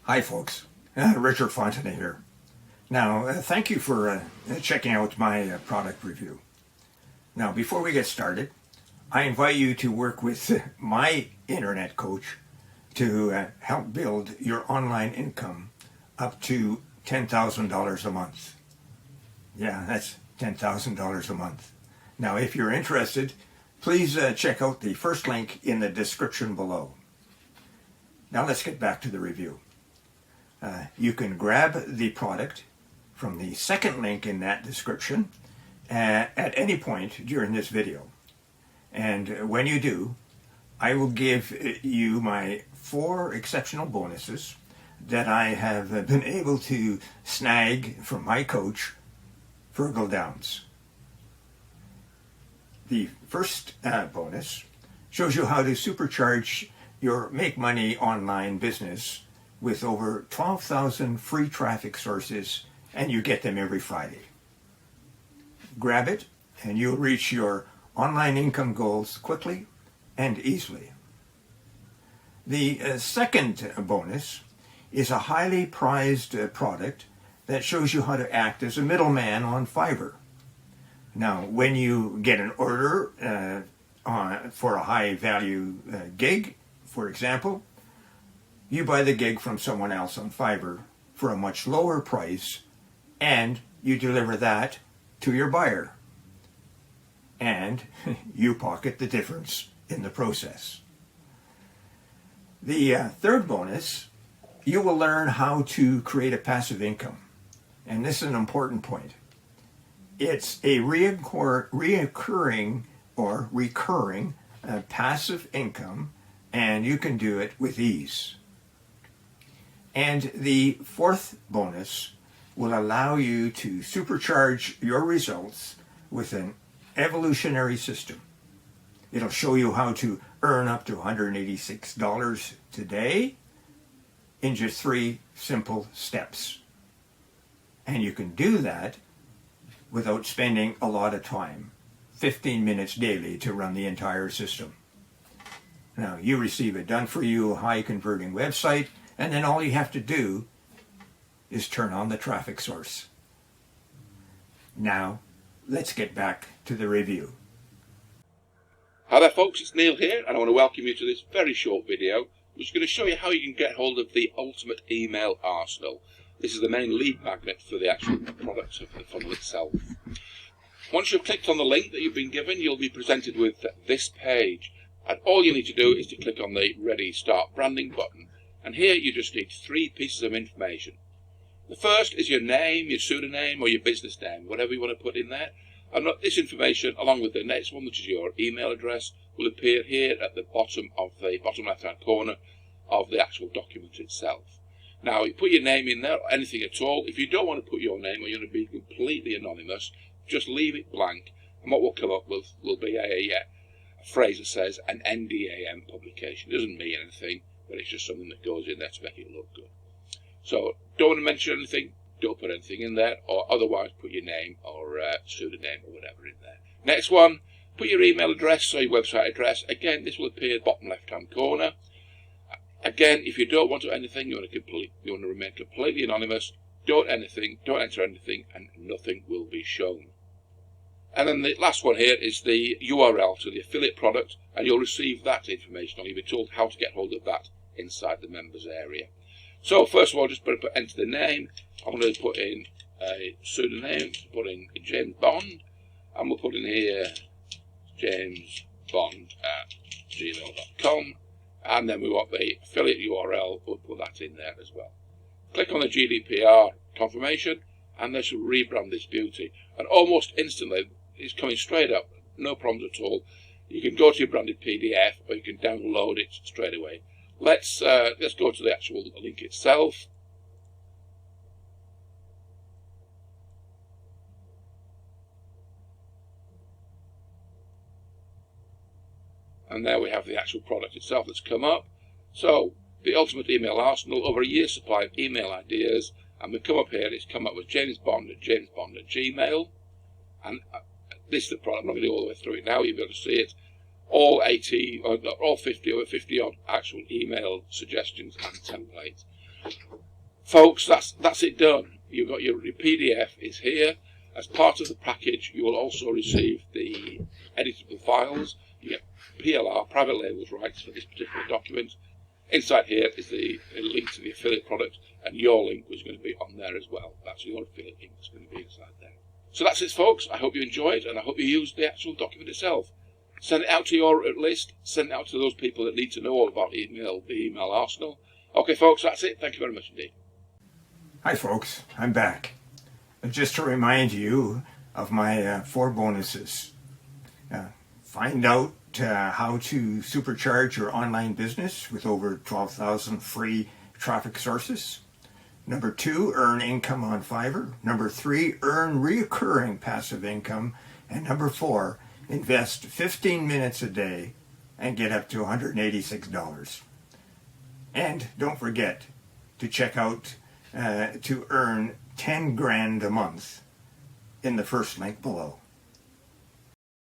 Hi folks, Richard Fontenay here. Now, thank you for checking out my product review. Now, before we get started, I invite you to work with my internet coach to help build your online income up to $10,000 a month. Yeah, that's $10,000 a month. Now, if you're interested, please check out the first link in the description below. Now let's get back to the review. You can grab the product from the second link in that description at any point during this video. And when you do, I will give you my 4 exceptional bonuses that I have been able to snag from my coach, Virgil Downs. The first bonus shows you how to supercharge your Make Money Online business with over 12,000 free traffic sources, and you get them every Friday. Grab it and you'll reach your online income goals quickly and easily. The second bonus is a highly prized product that shows you how to act as a middleman on Fiverr. Now, when you get an order for a high value gig, for example, you buy the gig from someone else on Fiverr for a much lower price, and you deliver that to your buyer. And you pocket the difference in the process. The third bonus, you will learn how to create a passive income. And this is an important point. It's a reoccurring or recurring passive income, and you can do it with ease. And the fourth bonus will allow you to supercharge your results with an evolutionary system. It'll show you how to earn up to $186 today in just 3 simple steps. And you can do that without spending a lot of time, 15 minutes daily to run the entire system. Now, you receive a done-for-you, high-converting website, and then all you have to do is turn on the traffic source. Now, let's get back to the review. Hi there folks, it's Neil here, and I want to welcome you to this very short video, which is going to show you how you can get hold of the ultimate email arsenal. This is the main lead magnet for the actual product of the funnel itself. Once you've clicked on the link that you've been given, you'll be presented with this page. And all you need to do is to click on the Ready Start Branding button. And here you just need 3 pieces of information. The first is your name, your pseudonym, or your business name, whatever you want to put in there. And this information, along with the next one, which is your email address, will appear here at the bottom left-hand corner of the actual document itself. Now, you put your name in there, or anything at all. If you don't want to put your name, or you want to be completely anonymous, just leave it blank. And what will come up will be a phrase that says an NDAM publication. It doesn't mean anything, but it's just something that goes in there to make it look good. So don't want to mention anything, don't put anything in there, or otherwise put your name or pseudonym or whatever in there. Next one, put your email address or your website address. Again, this will appear bottom left-hand corner. Again, if you don't want to anything, you want to remain completely anonymous, don't enter anything, and nothing will be shown. And then the last one here is the URL to the affiliate product, and you'll receive that information, or you'll be told how to get hold of that inside the members area. So first of all, just enter the name. I'm going to put in a pseudonym, put in James Bond, and we'll put in here jamesbond@gmail.com, and then we want the affiliate URL, we'll put that in there as well. Click on the GDPR confirmation, and this will rebrand this beauty. And almost instantly, it's coming straight up, no problems at all. You can go to your branded PDF, or you can download it straight away. Let's go to the actual link itself. And there we have the actual product itself that's come up. So, the ultimate email arsenal, over a year's supply of email ideas. And we come up here, it's come up with James Bond at Gmail. And this is the product. I'm not going to go all the way through it now, you'll be able to see it. All 80, or all 50 odd actual email suggestions and templates. folks, that's it done. You've got your PDF is here. As part of the package, you will also receive the editable files. You get PLR, private labels rights for this particular document. Inside here is the link to the affiliate product, and your link was going to be on there as well. That's your affiliate link that's going to be inside there. So that's it, folks. I hope you enjoyed, and I hope you used the actual document itself. Send it out to your list. Send it out to those people that need to know all about the email arsenal. Okay, folks, that's it. Thank you very much indeed. Hi folks, I'm back. Just to remind you of my 4 bonuses. Find out how to supercharge your online business with over 12,000 free traffic sources. Number 2, earn income on Fiverr. Number 3, earn recurring passive income. And number 4, invest 15 minutes a day and get up to $186. And don't forget to check out to earn 10 grand a month in the first link below.